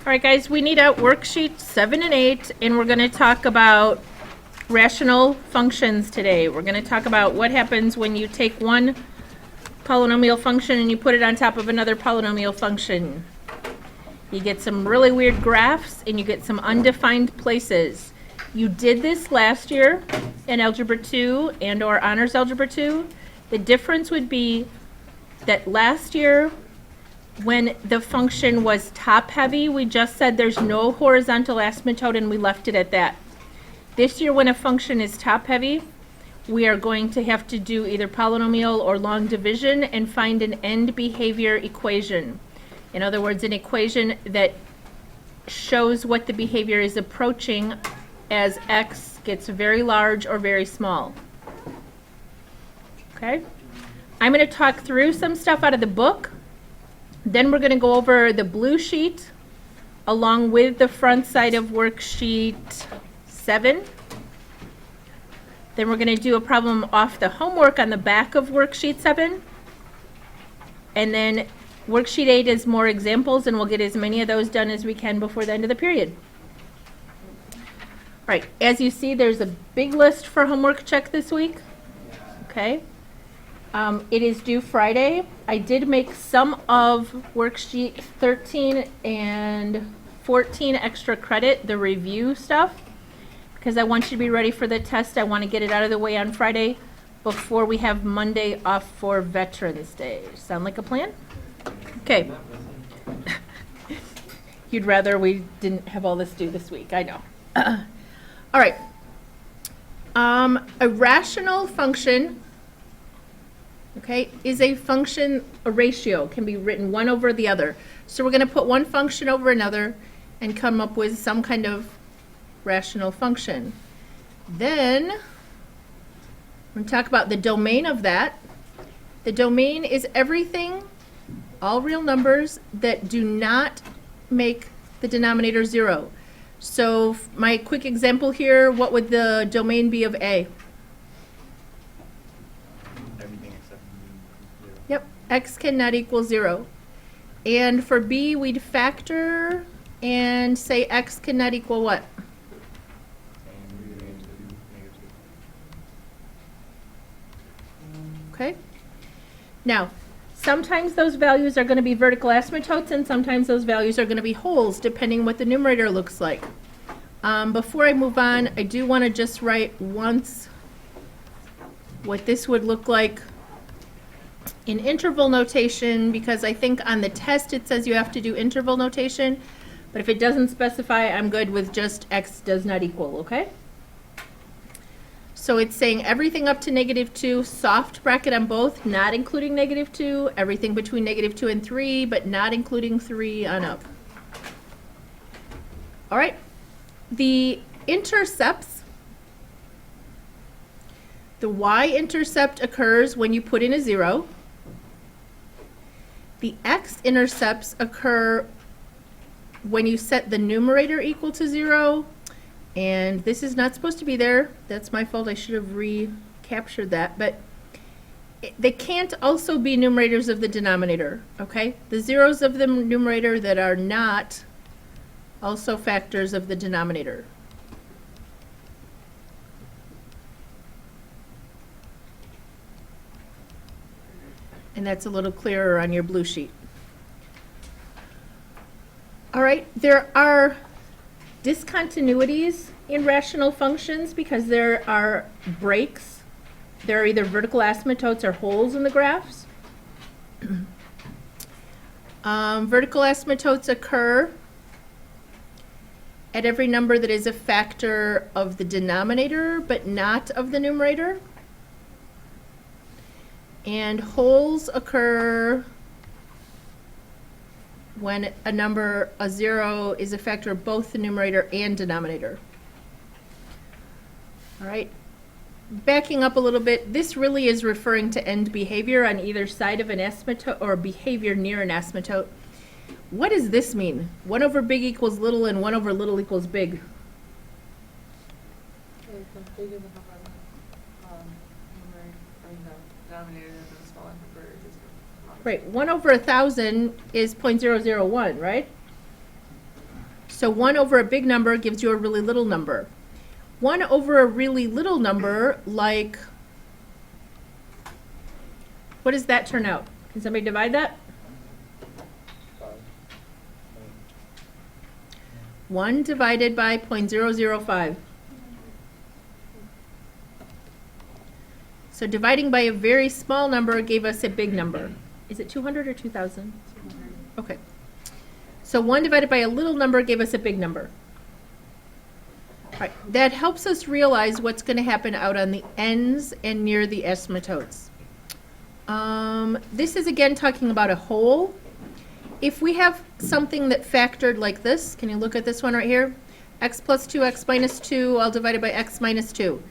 All right, guys, we need out worksheets 7 and 8, and we're going to talk about rational functions today. We're going to talk about what happens when you take one polynomial function and you put it on top of another polynomial function. You get some really weird graphs, and you get some undefined places. You did this last year in Algebra 2 and or Honors Algebra 2. The difference would be that last year, when the function was top-heavy, we just said there's no horizontal asymptote, and we left it at that. This year, when a function is top-heavy, we are going to have to do either polynomial or long division and find an end behavior equation. In other words, an equation that shows what the behavior is approaching as x gets very large or very small. Okay? I'm going to talk through some stuff out of the book. Then we're going to go over the blue sheet along with the front side of worksheet 7. Then we're going to do a problem off the homework on the back of worksheet 7. And then worksheet 8 is more examples, and we'll get as many of those done as we can before the end of the period. All right, as you see, there's a big list for homework check this week. Okay. It is due Friday. I did make some of worksheet 13 and 14 extra credit, the review stuff, because I want you to be ready for the test. I want to get it out of the way on Friday before we have Monday off for Veterans Day. Sound like a plan? Okay. You'd rather we didn't have all this due this week, I know. All right. A rational function, okay, is a function, a ratio, can be written one over the other. So we're going to put one function over another and come up with some kind of rational function. Then we're going to talk about the domain of that. The domain is everything, all real numbers, that do not make the denominator 0. So my quick example here, what would the domain be of A? Yep, x cannot equal 0. And for B, we'd factor and say x cannot equal what? Okay. Now, sometimes those values are going to be vertical asymptotes, and sometimes those values are going to be holes, depending what the numerator looks like. Before I move on, I do want to just write once what this would look like in interval notation, because I think on the test it says you have to do interval notation, but if it doesn't specify, I'm good with just x does not equal, okay? So it's saying everything up to -2, soft bracket on both, not including -2, everything between -2 and 3, but not including 3 on up. All right, the intercepts, the y-intercept occurs when you put in a 0. The x-intercepts occur when you set the numerator equal to 0, and this is not supposed to be there. That's my fault. I should have recaptured that, but they can't also be numerators of the denominator, okay? The zeros of the numerator that are not also factors of the denominator. And that's a little clearer on your blue sheet. All right, there are discontinuities in rational functions because there are breaks. There are either vertical asymptotes or holes in the graphs. Vertical asymptotes occur at every number that is a factor of the denominator but not of the numerator. And holes occur when a number, a 0, is a factor of both the numerator and denominator. All right, backing up a little bit, this really is referring to end behavior on either side of an asymptote or behavior near an asymptote. What does this mean? 1 over big equals little and 1 over little equals big. Right, 1 over 1,000 is 0.001, right? So 1 over a big number gives you a really little number. 1 over a really little number, like, what does that turn out? Can somebody divide that? 1 divided by 0.005. So dividing by a very small number gave us a big number. Is it 200 or 2,000? 200. Okay. So 1 divided by a little number gave us a big number. All right. That helps us realize what's going to happen out on the ends and near the asymptotes. This is again talking about a whole. If we have something that factored like this, can you look at this one right here? X plus 2, x minus 2, all divided by x minus 2.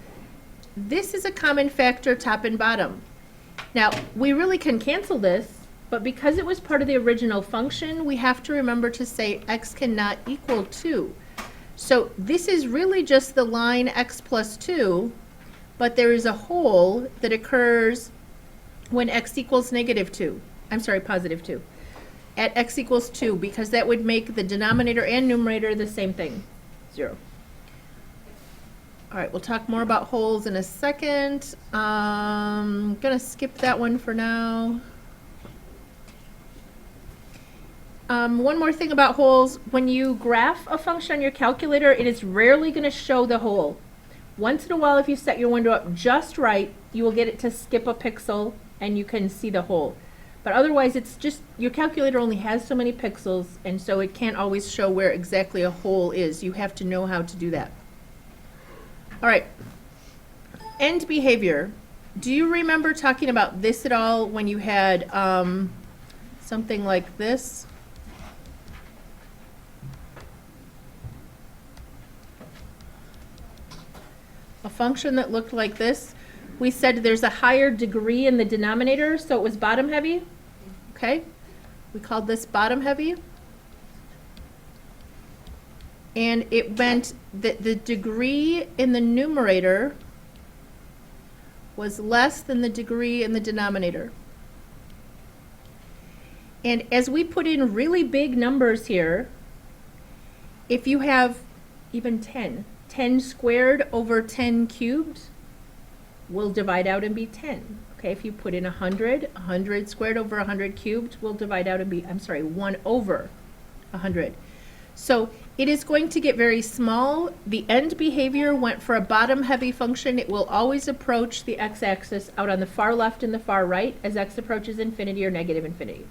This is a common factor top and bottom. Now, we really can cancel this, but because it was part of the original function, we have to remember to say x cannot equal 2. So this is really just the line x plus 2, but there is a whole that occurs when x equals negative 2. I'm sorry, positive 2. At x equals 2, because that would make the denominator and numerator the same thing, 0. All right, we'll talk more about wholes in a second. I'm going to skip that one for now. One more thing about wholes. When you graph a function on your calculator, it is rarely going to show the whole. Once in a while, if you set your window up just right, you will get it to skip a pixel and you can see the whole. But otherwise, it's just, your calculator only has so many pixels, and so it can't always show where exactly a whole is. You have to know how to do that. All right, end behavior. Do you remember talking about this at all when you had something like this? A function that looked like this. We said there's a higher degree in the denominator, so it was bottom heavy. Okay, we called this bottom heavy. And it meant that the degree in the numerator was less than the degree in the denominator. And as we put in really big numbers here, if you have even 10 squared over 10 cubed, will divide out and be 10. Okay, if you put in 100 squared over 100 cubed will divide out and be, 1 over 100. So it is going to get very small. The end behavior went for a bottom heavy function. It will always approach the x-axis out on the far left and the far right as x approaches infinity or negative infinity.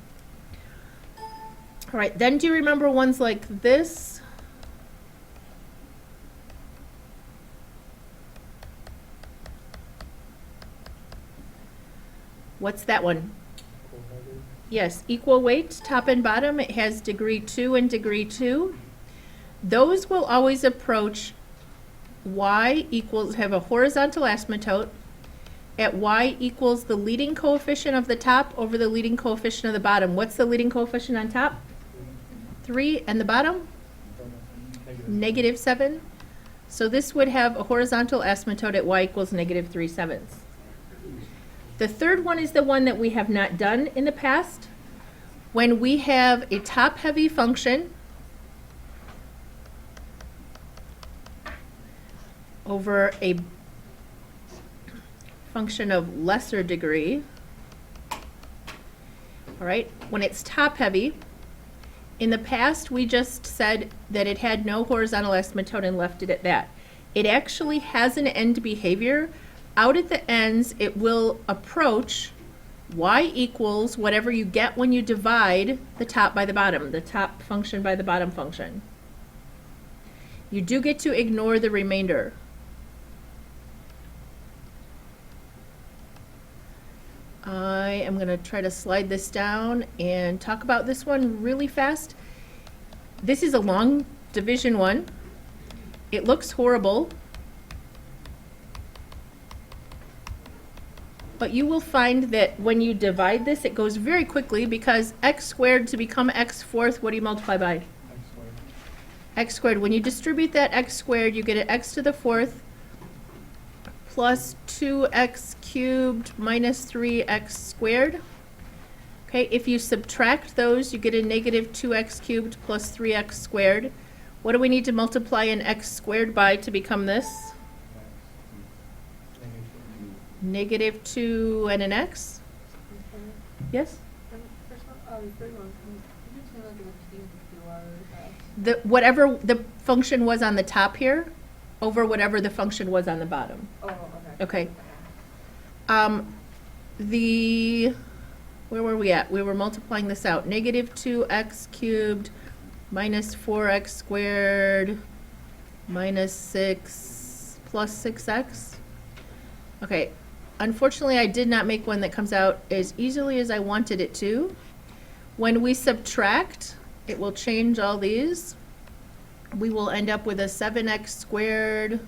All right, then do you remember ones like this? What's that one? Yes, equal weight, top and bottom. It has degree 2 and degree 2. Those will always approach y equals, have a horizontal asymptote at y equals the leading coefficient of the top over the leading coefficient of the bottom. What's the leading coefficient on top? 3, and the bottom? Negative 7. So this would have a horizontal asymptote at y equals negative 3/7. The third one is the one that we have not done in the past. When we have a top-heavy function over a function of lesser degree, all right, when it's top-heavy, in the past we just said that it had no horizontal asymptote and left it at that. It actually has an end behavior. Out at the ends, it will approach y equals whatever you get when you divide the top by the bottom, the top function by the bottom function. You do get to ignore the remainder. I am going to try to slide this down and talk about this one really fast. This is a long division one. It looks horrible. But you will find that when you divide this, it goes very quickly because x squared to become x fourth, what do you multiply by? X squared. X squared. When you distribute that x squared, you get an x to the fourth plus 2x cubed minus 3x squared. Okay, if you subtract those, you get a negative 2x cubed plus 3x squared. What do we need to multiply an x squared by to become this? Negative 2 and an x? Yes? Whatever the function was on the top here, over whatever the function was on the bottom. Oh, okay. Okay. Where were we at? We were multiplying this out. Negative 2x cubed minus 4x squared minus 6 plus 6x. Okay. Unfortunately, I did not make one that comes out as easily as I wanted it to. When we subtract, it will change all these. We will end up with a 7x squared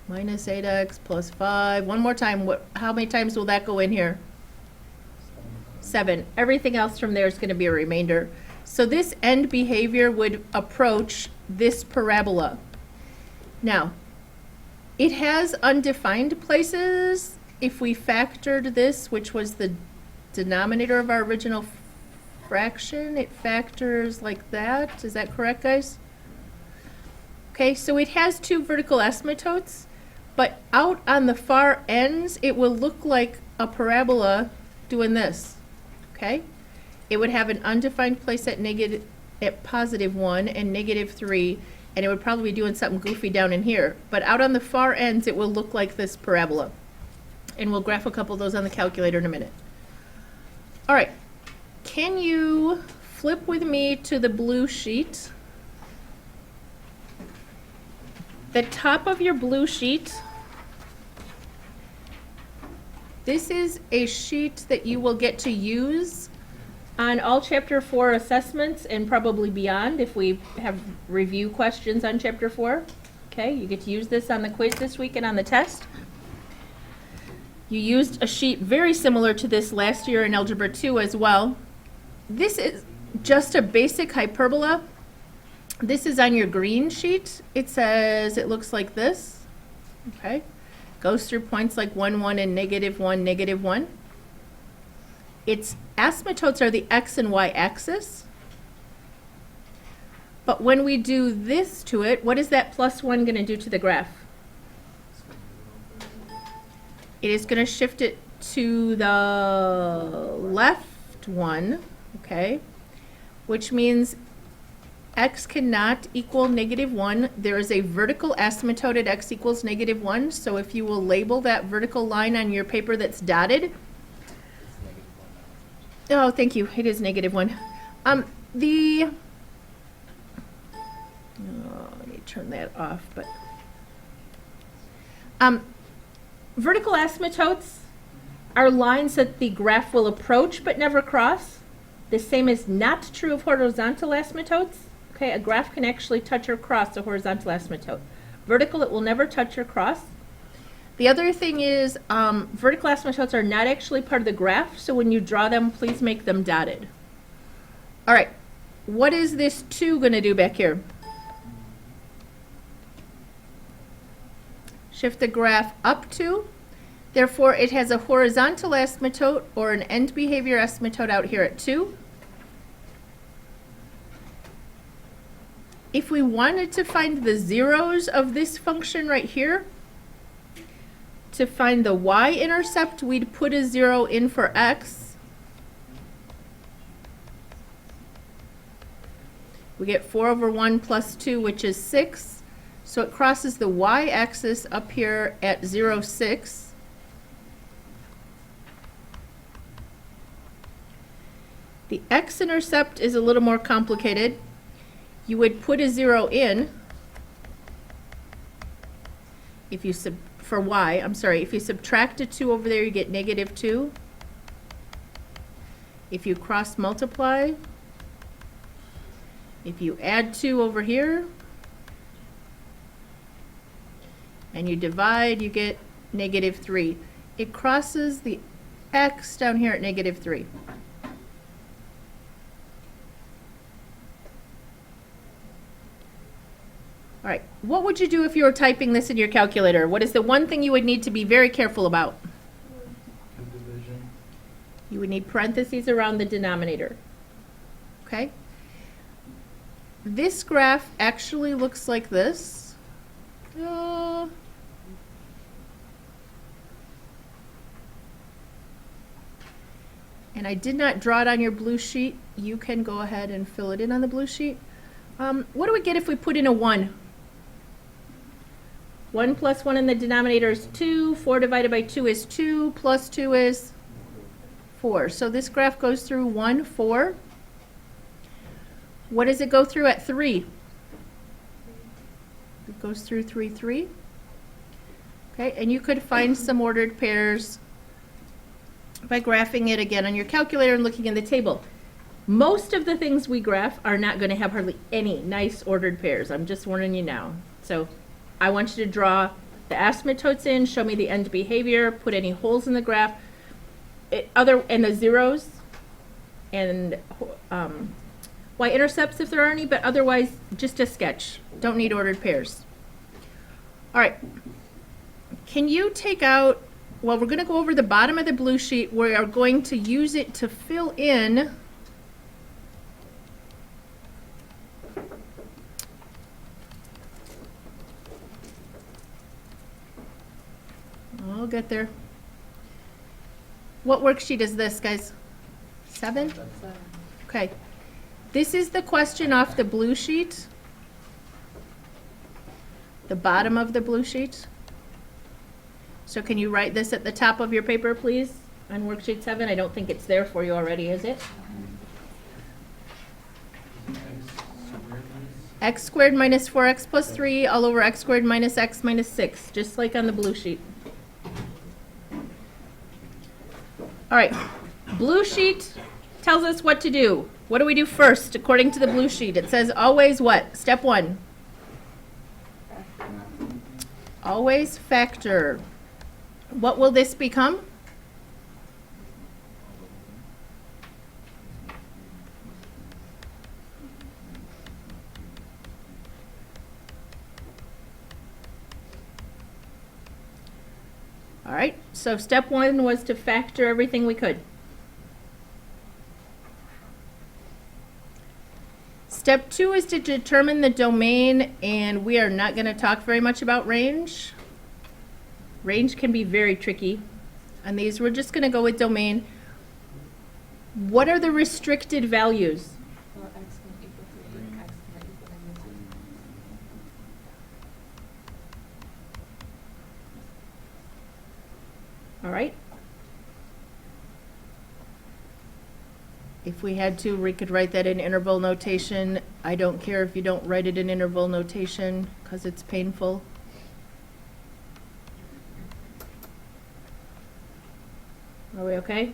minus 8x plus 5. One more time. How many times will that go in here? 7. Everything else from there is going to be a remainder. So this end behavior would approach this parabola. Now, it has undefined places. If we factored this, which was the denominator of our original fraction, it factors like that. Is that correct, guys? Okay, so it has 2 vertical asymptotes, but out on the far ends, it will look like a parabola doing this. Okay? It would have an undefined place at positive 1 and negative 3, and it would probably be doing something goofy down in here. But out on the far ends, it will look like this parabola. And we'll graph a couple of those on the calculator in a minute. All right. Can you flip with me to the blue sheet? The top of your blue sheet, this is a sheet that you will get to use on all Chapter 4 assessments and probably beyond if we have review questions on Chapter 4. Okay, you get to use this on the quiz this week and on the test. You used a sheet very similar to this last year in Algebra 2 as well. This is just a basic hyperbola. This is on your green sheet. It looks like this. Okay, goes through points like 1, 1, and negative 1, negative 1. Its asymptotes are the x and y axis. But when we do this to it, what is that plus 1 going to do to the graph? It is going to shift it to the left one, okay? Which means x cannot equal negative 1. There is a vertical asymptote at x equals negative 1. So if you will label that vertical line on your paper that's dotted. Oh, thank you. It is negative 1. Let me turn that off. But vertical asymptotes are lines that the graph will approach but never cross. The same is not true of horizontal asymptotes. Okay, a graph can actually touch or cross a horizontal asymptote. Vertical, it will never touch or cross. The other thing is vertical asymptotes are not actually part of the graph, so when you draw them, please make them dotted. All right, what is this 2 going to do back here? Shift the graph up 2. Therefore, it has a horizontal asymptote or an end behavior asymptote out here at 2. If we wanted to find the zeros of this function right here, to find the y-intercept, we'd put a 0 in for x. We get 4 over 1 plus 2, which is 6. So it crosses the y-axis up here at 0, 6. The x-intercept is a little more complicated. You would put a 0 in if you for y, I'm sorry, if you subtract a 2 over there, you get negative 2. If you cross multiply, if you add 2 over here, and you divide, you get negative 3. It crosses the x down here at negative 3. All right, what would you do if you were typing this in your calculator? What is the one thing you would need to be very careful about? Division. You would need parentheses around the denominator. Okay? this graph actually looks like this. And I did not draw it on your blue sheet. You can go ahead and fill it in on the blue sheet. What do we get if we put in a 1? 1 plus 1 in the denominator is 2. 4 divided by 2 is 2. Plus 2 is 4. So this graph goes through 1, 4. What does it go through at 3? It goes through 3, 3. Okay, and you could find some ordered pairs by graphing it again on your calculator and looking in the table. Most of the things we graph are not going to have hardly any nice ordered pairs. I'm just warning you now. So I want you to draw the asymptotes in, show me the end behavior, put any holes in the graph, and the zeros, and y-intercepts if there are any, but otherwise just a sketch. Don't need ordered pairs. All right. Can you take out, well, we're going to go over the bottom of the blue sheet. We are going to use it to fill in I'll get there. What worksheet is this, guys? 7? Okay. This is the question off the blue sheet. The bottom of the blue sheet. So can you write this at the top of your paper, please, on worksheet 7? I don't think it's there for you already, is it? X squared minus 4x plus 3 all over x squared minus x minus 6, just like on the blue sheet. All right, blue sheet tells us what to do. What do we do first according to the blue sheet? It says always what? Step 1. Always factor. What will this become? All right, so step 1 was to factor everything we could. Step 2 is to determine the domain, and we are not going to talk very much about range. Range can be very tricky. On these, we're just going to go with domain. What are the restricted values? Well, x can equal 3 and x can equal -2. All right. If we had to, we could write that in interval notation. I don't care if you don't write it in interval notation because it's painful. Are we okay?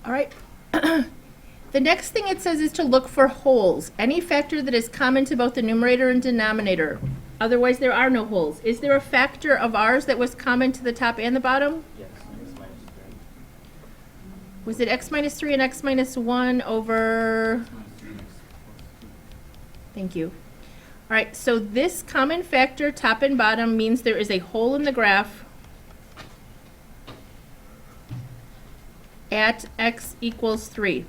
All right. The next thing it says is to look for holes. Any factor that is common to both the numerator and denominator. Otherwise, there are no holes. Is there a factor of ours that was common to the top and the bottom? Yes, x minus 3. Was it x minus 3 and x minus 1 over? Thank you. All right, so this common factor, top and bottom, means there is a hole in the graph at x equals 3.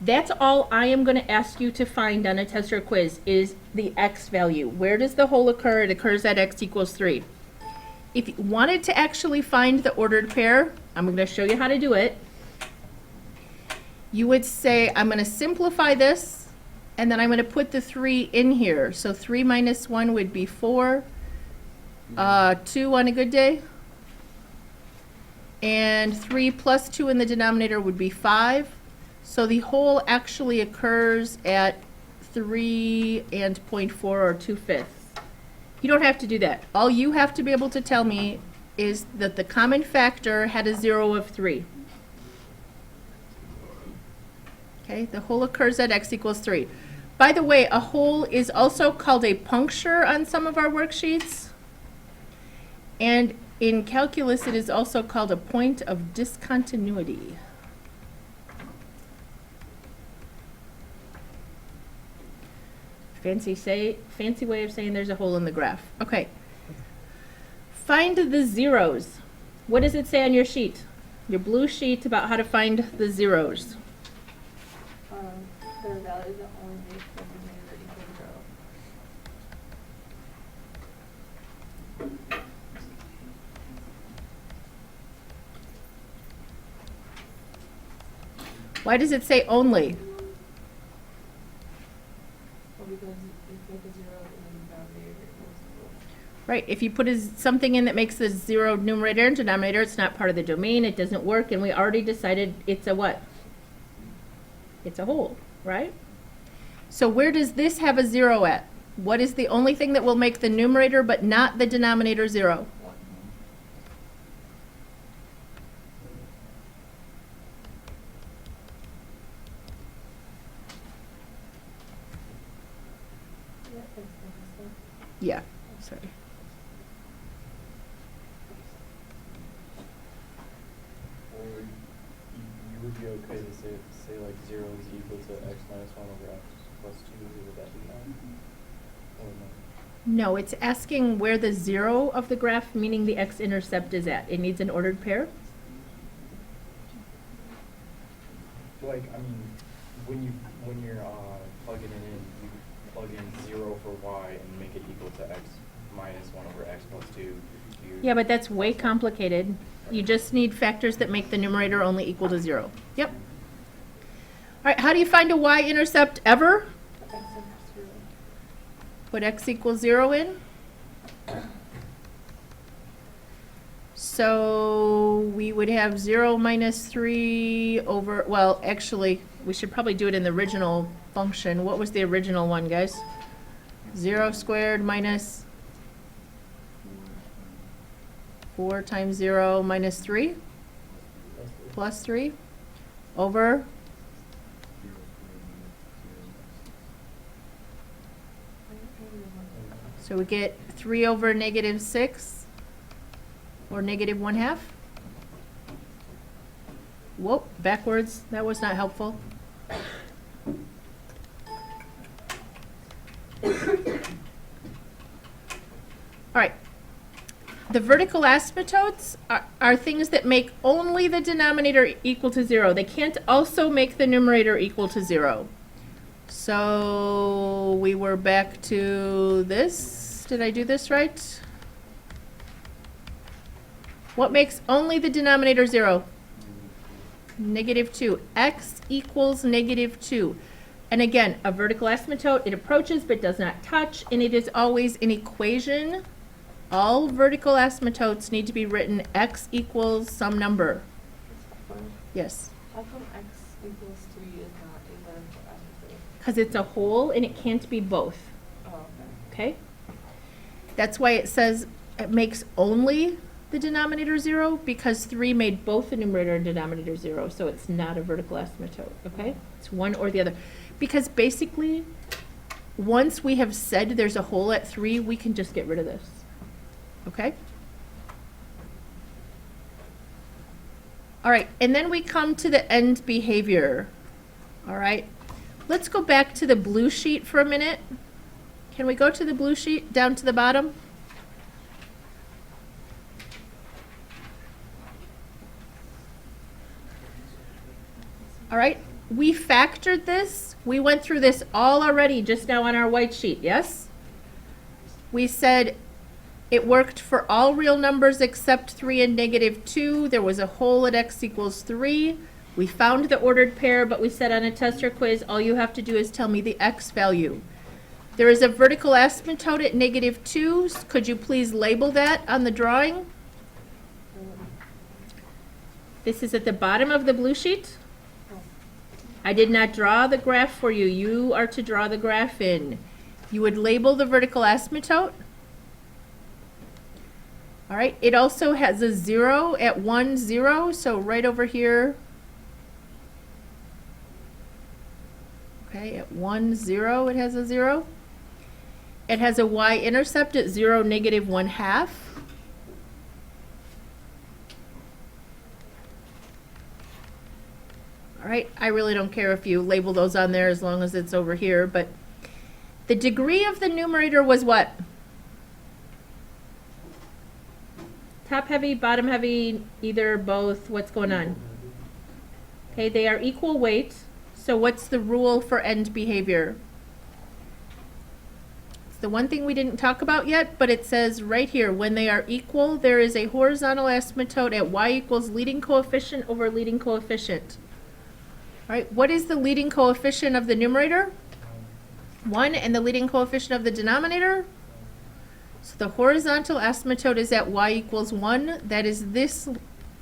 That's all I am going to ask you to find on a test or quiz is the x value. Where does the hole occur? It occurs at x equals 3. If you wanted to actually find the ordered pair, I'm going to show you how to do it. You would say, I'm going to simplify this, and then I'm going to put the 3 in here. So 3 minus 1 would be 4. 2 on a good day. And 3 plus 2 in the denominator would be 5. So the hole actually occurs at 3 and 0.4 or 2/5. You don't have to do that. All you have to be able to tell me is that the common factor had a 0 of 3. Okay, the hole occurs at x equals 3. By the way, a hole is also called a puncture on some of our worksheets. And in calculus, it is also called a point of discontinuity. Fancy way of saying there's a hole in the graph. Okay. Find the zeros. What does it say on your sheet? Your blue sheet about how to find the zeros. There are values that only make the numerator equal to 0. Why does it say only? Well, because if you make a 0 in the denominator, it equals 0. Right, if you put something in that makes the 0 numerator and denominator, it's not part of the domain, it doesn't work, and we already decided it's a what? It's a whole, right? So where does this have a 0 at? What is the only thing that will make the numerator but not the denominator 0? 1. Yeah, that's nice. Yeah, sorry. Or you would be okay to say like 0 is equal to x minus 1 over x plus 2, would that be fine? Or no? No, it's asking where the 0 of the graph, meaning the x-intercept, is at. It needs an ordered pair. Like, I mean, when you're plugging it in, you plug in 0 for y and make it equal to x minus 1 over x plus 2. Yeah, but that's way complicated. You just need factors that make the numerator only equal to 0. Yep. All right, how do you find a y-intercept ever? X equals 0. Put x equals 0 in. So we would have 0 minus 3 over, well, actually, we should probably do it in the original function. What was the original one, guys? 0 squared minus 4 times 0 minus 3 plus 3 over so we get 3 over negative 6 or negative 1/2. Whoop, backwards. That was not helpful. All right. The vertical asymptotes are things that make only the denominator equal to 0. They can't also make the numerator equal to 0. So we were back to this. Did I do this right? What makes only the denominator 0? Negative 2. X equals negative 2. And again, a vertical asymptote, it approaches but does not touch, and it is always an equation. All vertical asymptotes need to be written x equals some number. Yes. How come x equals 3 is not a vertical asymptote? Because it's a whole and it can't be both. Oh, Okay? That's why it says it makes only the denominator 0, because 3 made both the numerator and denominator 0, so it's not a vertical asymptote. Okay? It's one or the other. Because basically, once we have said there's a whole at 3, we can just get rid of this. Okay? All right, and then we come to the end behavior. All right, let's go back to the blue sheet for a minute. Can we go to the blue sheet down to the bottom? All right, we factored this. We went through this all already just now on our white sheet, yes? We said it worked for all real numbers except 3 and negative 2. There was a whole at x equals 3. We found the ordered pair, but we said on a test or quiz, all you have to do is tell me the x value. There is a vertical asymptote at negative 2. Could you please label that on the drawing? This is at the bottom of the blue sheet. I did not draw the graph for you. You are to draw the graph in. You would label the vertical asymptote. All right, it also has a 0 at 1, 0, so right over here. Okay, at 1, 0, it has a 0. It has a y-intercept at 0, negative 1/2. All right, I really don't care if you label those on there as long as it's over here, but the degree of the numerator was what? Top heavy, bottom heavy, either, both, what's going on? Okay, they are equal weight, So what's the rule for end behavior? It's the one thing we didn't talk about yet, but it says right here, when they are equal, there is a horizontal asymptote at y equals leading coefficient over leading coefficient. All right, what is the leading coefficient of the numerator? 1, and the leading coefficient of the denominator? So the horizontal asymptote is at y equals 1. That is this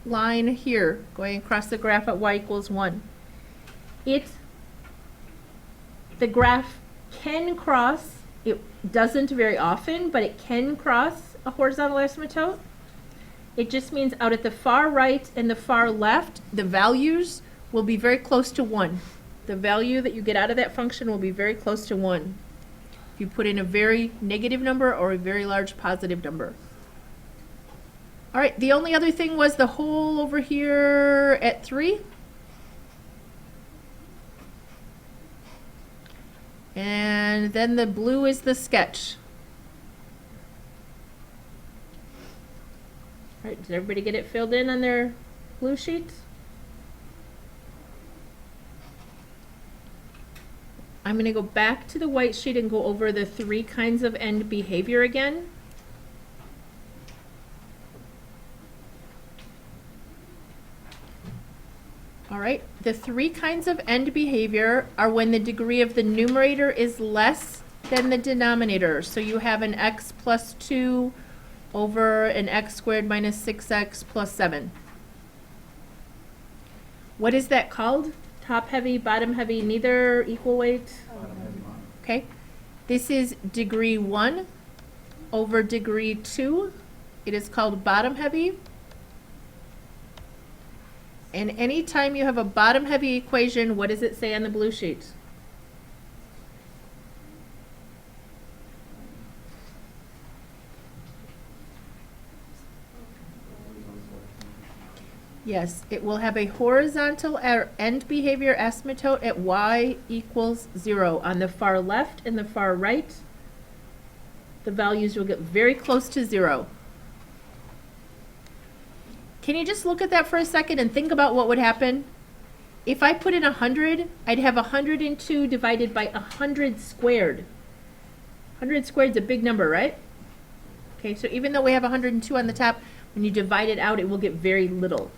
line here, going across the graph at y equals 1. The graph can cross, it doesn't very often, but it can cross a horizontal asymptote. It just means out at the far right and the far left, the values will be very close to 1. The value that you get out of that function will be very close to 1. If you put in a very negative number or a very large positive number. All right, the only other thing was the hole over here at 3. And then the blue is the sketch. All right, did everybody get it filled in on their blue sheet? I'm going to go back to the white sheet and go over the 3 kinds of end behavior again. All right, the 3 kinds of end behavior are when the degree of the numerator is less than the denominator. So you have an x plus 2 over an x squared minus 6x plus 7. What is that called? Top heavy, bottom heavy, neither, equal weight? Okay. This is degree 1 over degree 2. It is called bottom heavy. And anytime you have a bottom heavy equation, what does it say on the blue sheet? Yes, it will have a horizontal end behavior asymptote at y equals 0. On the far left and the far right, the values will get very close to 0. Can you just look at that for a second and think about what would happen? If I put in 100, I'd have 102 divided by 100 squared. 100 squared is a big number, right? Okay, so even though we have 102 on the top, when you divide it out, it will get very little.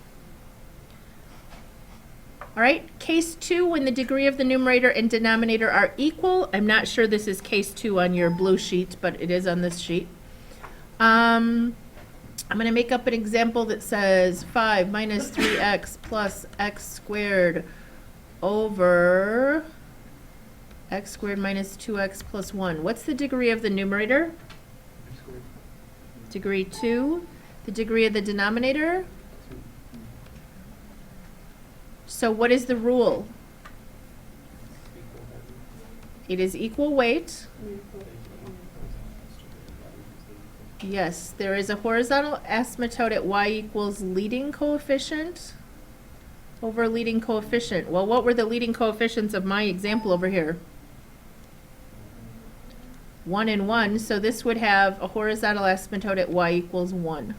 All right, case 2, when the degree of the numerator and denominator are equal. I'm not sure this is case 2 on your blue sheet, but it is on this sheet. I'm going to make up an example that says 5 minus 3x plus x squared over x squared minus 2x plus 1. What's the degree of the numerator? Degree 2. The degree of the denominator? So what is the rule? It is equal weight. Yes, there is a horizontal asymptote at y equals leading coefficient over leading coefficient. Well, what were the leading coefficients of my example over here? 1 and 1, so this would have a horizontal asymptote at y equals 1.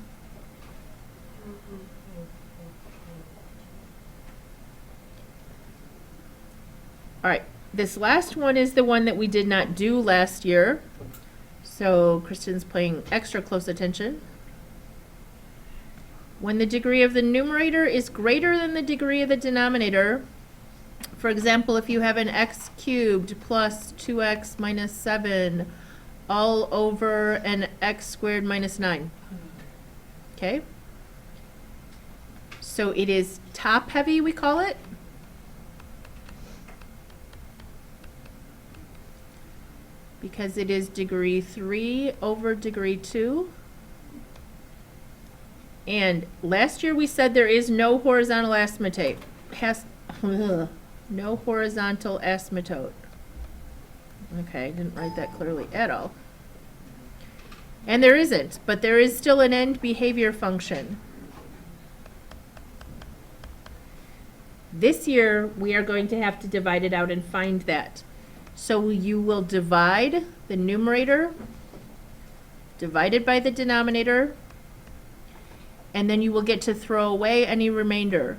All right, this last one is the one that we did not do last year. So Kristen's paying extra close attention. When the degree of the numerator is greater than the degree of the denominator, for example, if you have an x cubed plus 2x minus 7 all over an x squared minus 9. Okay? So it is top heavy, we call it. Because it is degree 3 over degree 2. And last year we said there is no horizontal asymptote. No horizontal asymptote. Okay, I didn't write that clearly at all. And there isn't, but there is still an end behavior function. This year we are going to have to divide it out and find that. So you will divide the numerator divided by the denominator, and then you will get to throw away any remainder.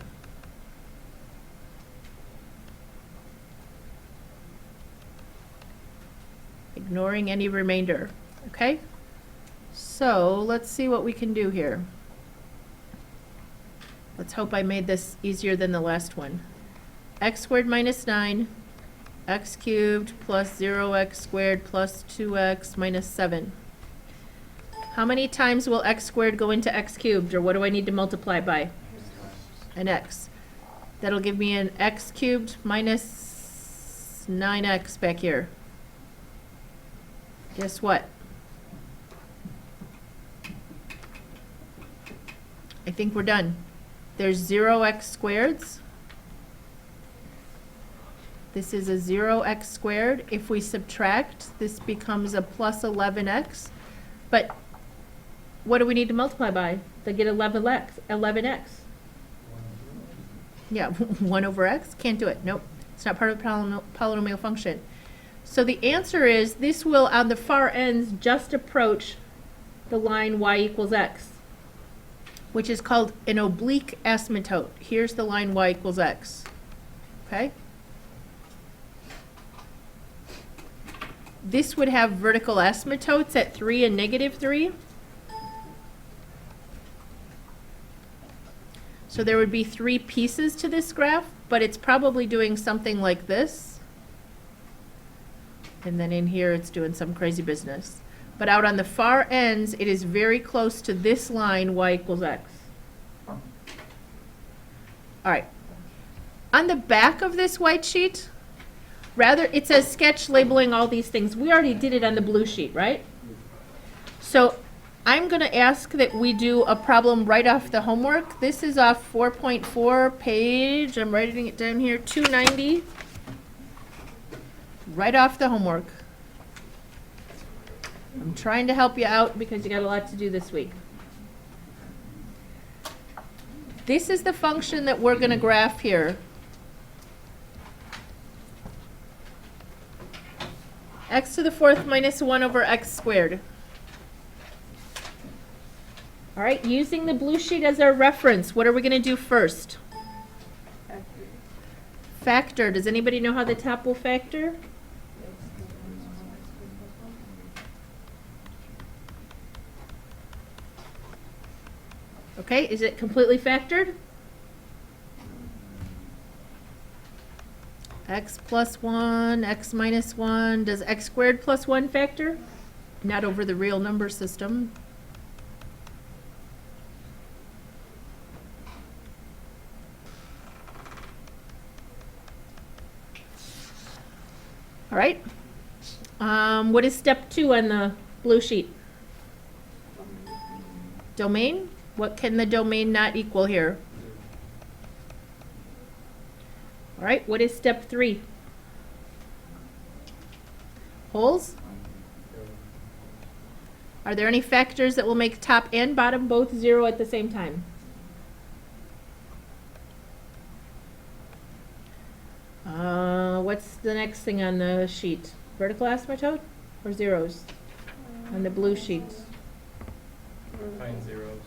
ignoring any remainder, okay? So let's see what we can do here. Let's hope I made this easier than the last one. X squared minus 9, x cubed plus 0x squared plus 2x minus 7. How many times will x squared go into x cubed, or what do I need to multiply by? An x. That'll give me an x cubed minus 9x back here. Guess what? I think we're done. There's 0x squareds. This is a 0x squared. If we subtract, this becomes a plus 11x. But what do we need to multiply by to get 11x? Yeah, 1 over x? Can't do it. Nope. It's not part of the polynomial function. So the answer is this will, on the far ends, just approach the line y equals x, which is called an oblique asymptote. Here's the line y equals x. Okay? This would have vertical asymptotes at 3 and negative 3. So there would be 3 pieces to this graph, but it's probably doing something like this. And then in here it's doing some crazy business. But out on the far ends, it is very close to this line, y equals x. All right. On the back of this white sheet, rather, it says sketch labeling all these things. We already did it on the blue sheet, right? So I'm going to ask that we do a problem right off the homework. This is off 4.4 page. I'm writing it down here, 290. Right off the homework. I'm trying to help you out because you got a lot to do this week. This is the function that we're going to graph here. X to the 4th minus 1 over x squared. All right, using the blue sheet as our reference, what are we going to do first? Factor. Does anybody know how the top will factor? Okay, is it completely factored? X plus 1, x minus 1. Does x squared plus 1 factor? Not over the real number system. All right. What is step 2 on the blue sheet? Domain? What can the domain not equal here? All right, what is step 3? Holes? Are there any factors that will make top and bottom both 0 at the same time? What's the next thing on the sheet? Vertical asymptote or zeros on the blue sheet? Find zeros.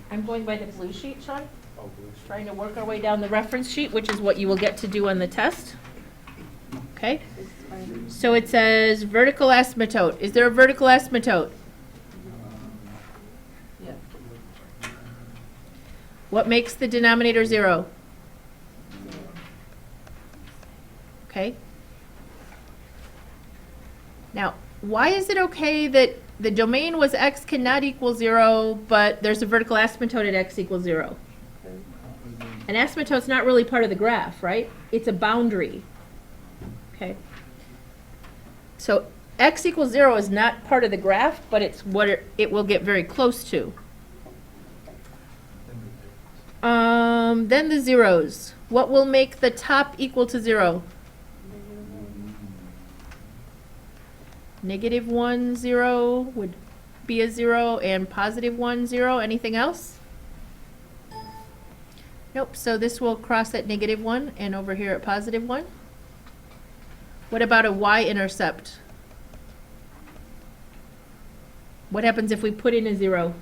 I'm going by the blue sheet, Sean. Oh, blue sheet. Trying to work our way down the reference sheet, which is what you will get to do on the test. Okay? So it says vertical asymptote. Is there a vertical asymptote? Yeah. What makes the denominator 0? Okay. Now, why is it okay that the domain was x cannot equal 0, but there's a vertical asymptote at x equals 0? An asymptote's not really part of the graph, right? It's a boundary. Okay. So x equals 0 is not part of the graph, but it's what it will get very close to. Then the zeros. What will make the top equal to 0? Negative 1, 0 would be a 0, and positive 1, 0. Anything else? Nope, so this will cross at negative 1 and over here at positive 1. What about a y-intercept? What happens if we put in a 0?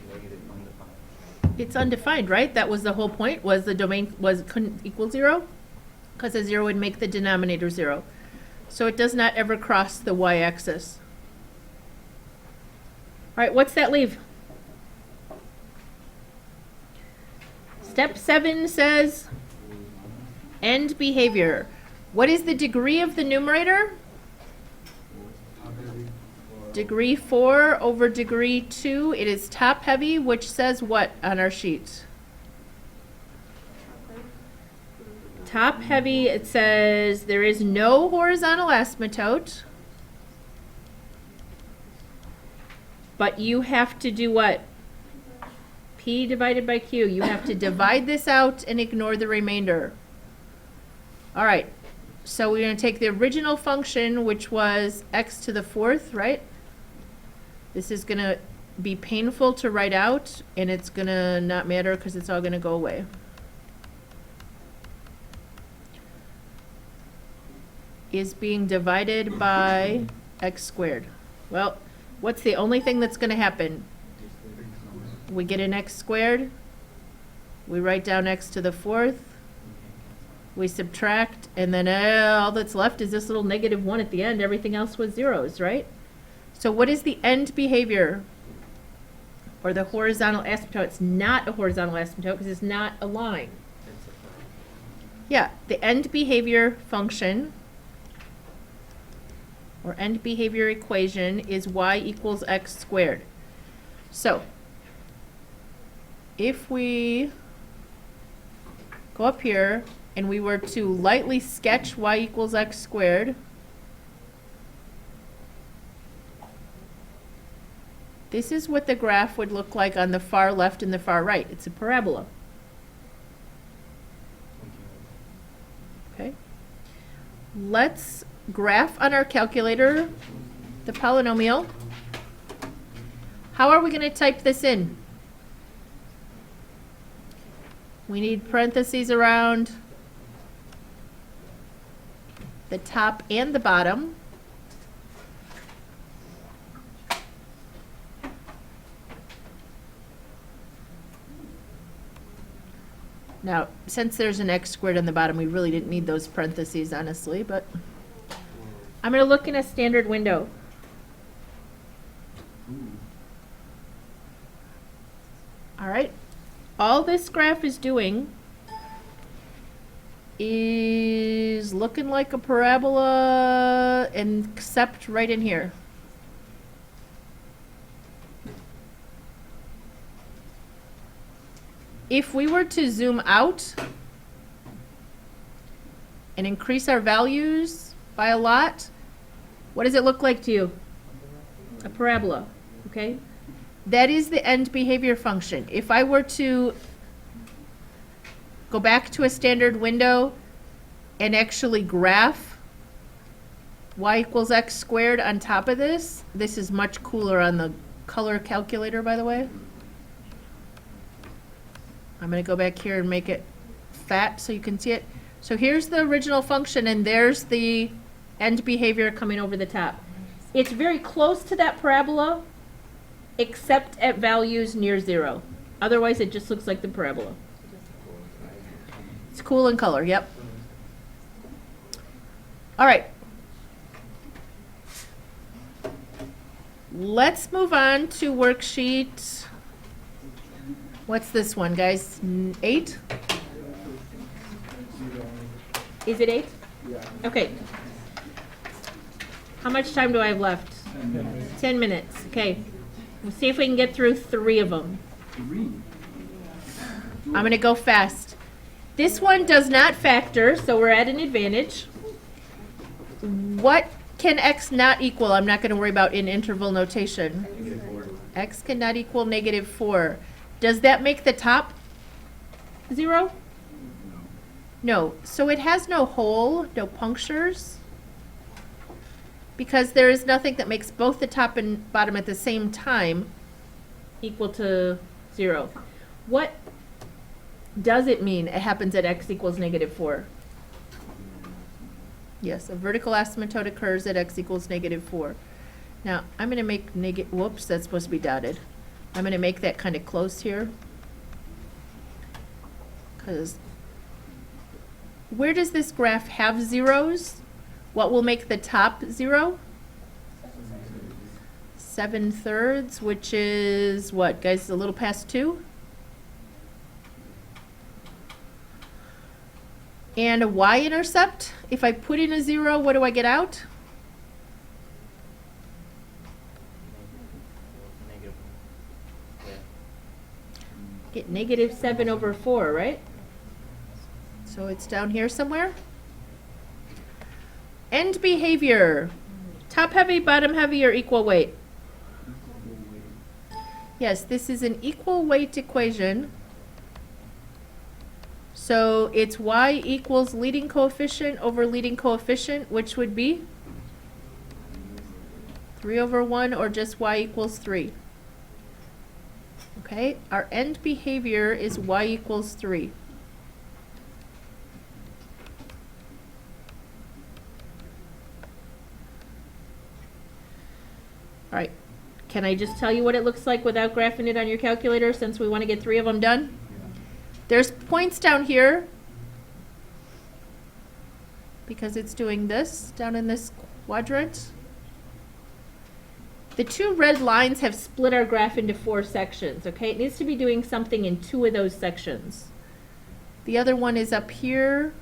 Negative It's undefined, right? That was the whole point, was the domain couldn't equal 0? Because a 0 would make the denominator 0. So it does not ever cross the y-axis. All right, what's that leave? Step 7 says end behavior. What is the degree of the numerator? Degree 4 over degree 2. It is top heavy, which says what on our sheet? Top heavy, it says there is no horizontal asymptote. But you have to do what? P divided by Q. You have to divide this out and ignore the remainder. All right. So we're going to take the original function, which was x to the 4th, right? This is going to be painful to write out, and it's going to not matter because it's all going to go away. Is being divided by x squared. Well, what's the only thing that's going to happen? We get an x squared. We write down x to the 4th. We subtract, and then all that's left is this little -1 at the end. Everything else was zeros, right? So what is the end behavior? Or the horizontal asymptote? It's not a horizontal asymptote because it's not a line. Yeah, the end behavior function or end behavior equation is y equals x squared. So if we go up here and we were to lightly sketch y equals x squared, this is what the graph would look like on the far left and the far right. It's a parabola. Okay. Let's graph on our calculator the polynomial. How are we going to type this in? We need parentheses around the top and the bottom. Now, since there's an x squared on the bottom, we really didn't need those parentheses, honestly, but I'm going to look in a standard window. All right. All this graph is doing is looking like a parabola, except right in here. If we were to zoom out and increase our values by a lot, what does it look like to you? A parabola, okay? That is the end behavior function. If I were to go back to a standard window and actually graph y equals x squared on top of this, this is much cooler on the color calculator, by the way. I'm going to go back here and make it fat so you can see it. So here's the original function, and there's the end behavior coming over the top. It's very close to that parabola, except at values near 0. Otherwise, it just looks like the parabola. It's cool in color, yep. All right. Let's move on to worksheet. What's this one, guys? 8? Is it 8? Yeah. Okay. How much time do I have left? 10 minutes. Okay. We'll see if we can get through 3 of them. I'm going to go fast. This one does not factor, so we're at an advantage. What can x not equal? I'm not going to worry about in interval notation. X cannot equal -4. Does that make the top 0? No. So it has no hole, no punctures, because there is nothing that makes both the top and bottom at the same time equal to 0. What does it mean it happens at x equals -4? Yes, a vertical asymptote occurs at x equals -4. Now, I'm going to make whoops, that's supposed to be dotted. I'm going to make that kind of close here. Because where does this graph have zeros? What will make the top 0? 7/3, which is what, guys, a little past 2? And a y-intercept, if I put in a 0, what do I get out? Negative. Yeah. Get -7/4, right? So it's down here somewhere. End behavior. Top heavy, bottom heavy, or equal weight? Yes, this is an equal weight equation. So it's y equals leading coefficient over leading coefficient, which would be 3/1, or just y equals 3. Okay, our end behavior is y equals 3. All right, can I just tell you what it looks like without graphing it on your calculator, since we want to get 3 of them done? There's points down here because it's doing this down in this quadrant. The 2 red lines have split our graph into 4 sections, okay? It needs to be doing something in 2 of those sections. The other one is up here.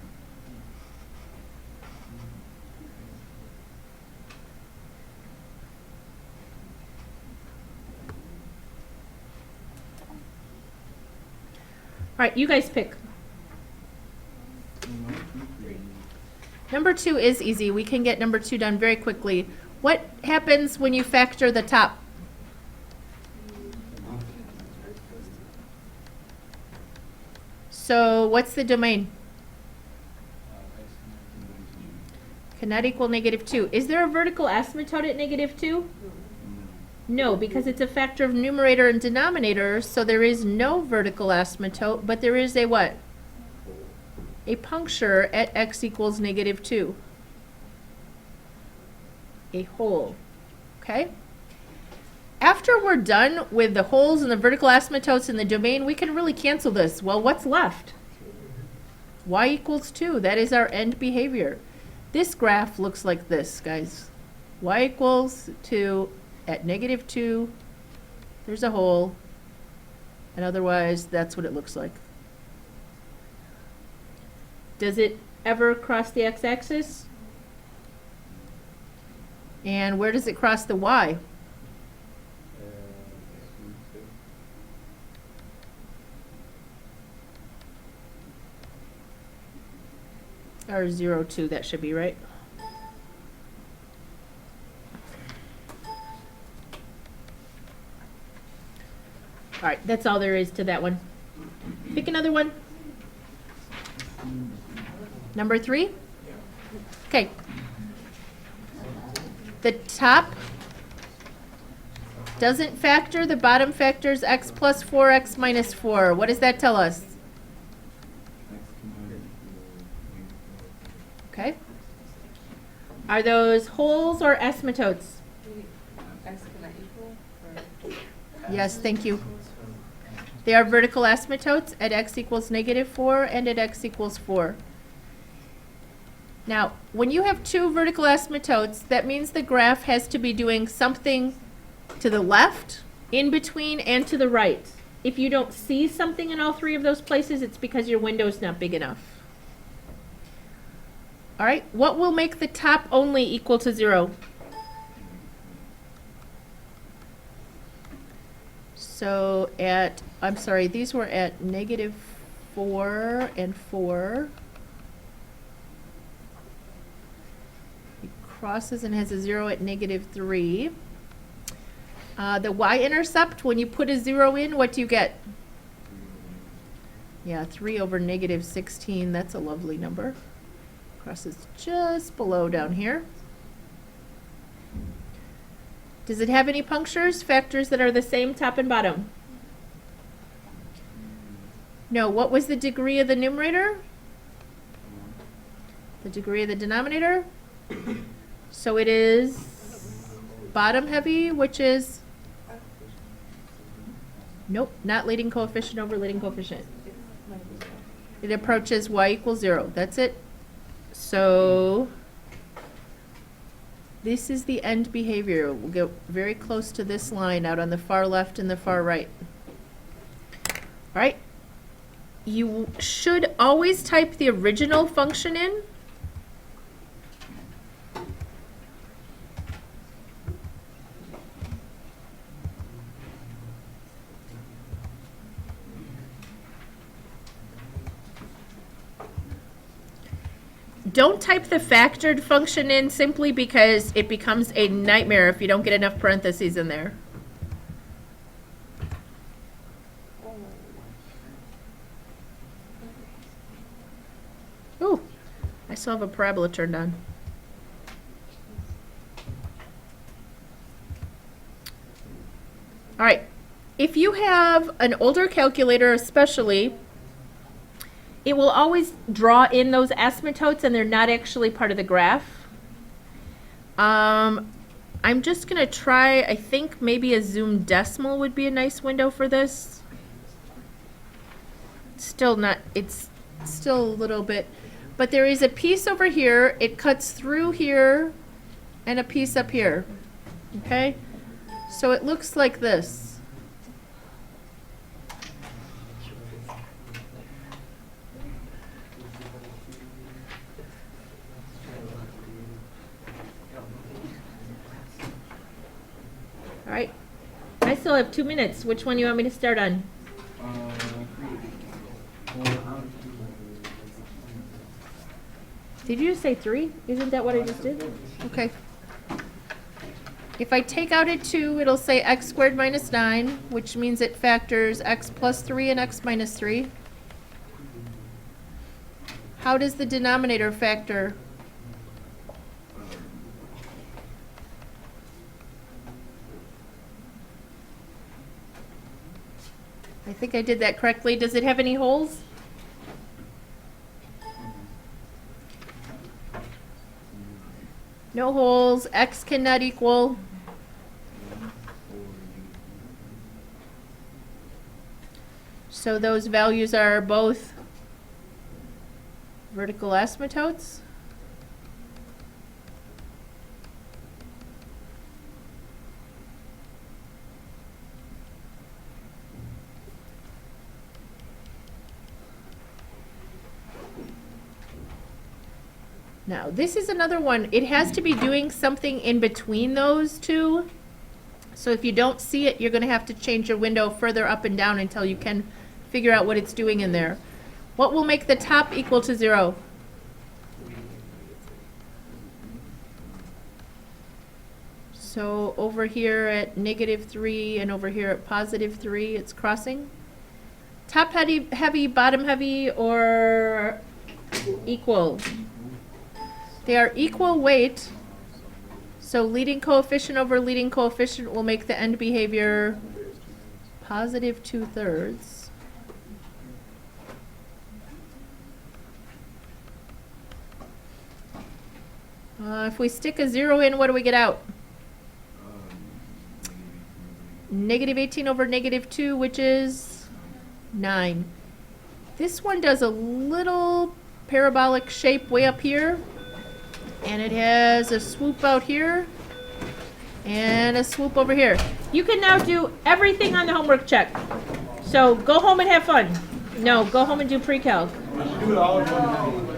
All right, you guys pick. Number 2 is easy. We can get number 2 done very quickly. What happens when you factor the top? So what's the domain? Cannot equal -2. Is there a vertical asymptote at -2? No, because it's a factor of numerator and denominator, so there is no vertical asymptote, but there is a what? A puncture at x equals -2. A hole, okay? After we're done with the holes and the vertical asymptotes in the domain, we can really cancel this. Well, what's left? Y equals 2, that is our end behavior. This graph looks like this, guys. Y equals 2. At -2, there's a hole, and otherwise that's what it looks like. Does it ever cross the x-axis? And where does it cross the y? Or 0, 2, that should be right. All right, that's all there is to that one. Pick another one. Number 3? Okay. The top doesn't factor, the bottom factors x plus 4, x minus 4. What does that tell us? Okay. Are those holes or asymptotes? X cannot equal, or? Yes, thank you. They are vertical asymptotes at x equals -4 and at x equals 4. Now, when you have 2 vertical asymptotes, that means the graph has to be doing something to the left, in between, and to the right. If you don't see something in all 3 of those places, it's because your window's not big enough. All right, what will make the top only equal to 0? So at, I'm sorry, these were at -4 and 4. It crosses and has a 0 at -3. The y-intercept, when you put a 0 in, what do you get? Yeah, 3 over -16, that's a lovely number. Crosses just below down here. Does it have any punctures, factors that are the same top and bottom? No. What was the degree of the numerator? The degree of the denominator? So it is bottom heavy, which is, nope, not leading coefficient over leading coefficient. it approaches y equals 0. That's it. So this is the end behavior. We'll get very close to this line out on the far left and the far right. All right. You should always type the original function in. Don't type the factored function in simply because it becomes a nightmare if you don't get enough parentheses in there. Ooh, I still have a parabola turned on. All right, if you have an older calculator especially, it will always draw in those asymptotes and they're not actually part of the graph. I'm just gonna try, I think maybe a zoom decimal would be a nice window for this. Still not, it's still a little bit, but there is a piece over here, it cuts through here, and a piece up here, okay? So it looks like this. All right, I still have 2 minutes. Which one do you want me to start on? Did you just say 3? Isn't that what I just did? Okay. If I take out a 2, it'll say x squared minus 9, which means it factors x plus 3 and x minus 3. How does the denominator factor? I think I did that correctly. Does it have any holes? No holes. X cannot equal. So those values are both vertical asymptotes. Now, this is another one. It has to be doing something in between those two. So if you don't see it, you're going to have to change your window further up and down until you can figure out what it's doing in there. What will make the top equal to 0? So over here at -3 and over here at +3, it's crossing. Top heavy, bottom heavy, or equal? They are equal weight, so leading coefficient over leading coefficient will make the end behavior +2/3. If we stick a 0 in, what do we get out? -18 over -2, which is 9. This one does a little parabolic shape way up here. And it has a swoop out here and a swoop over here. You can now do everything on the homework check. So go home and have fun. No, go home and do pre-calc. Do it all in one day.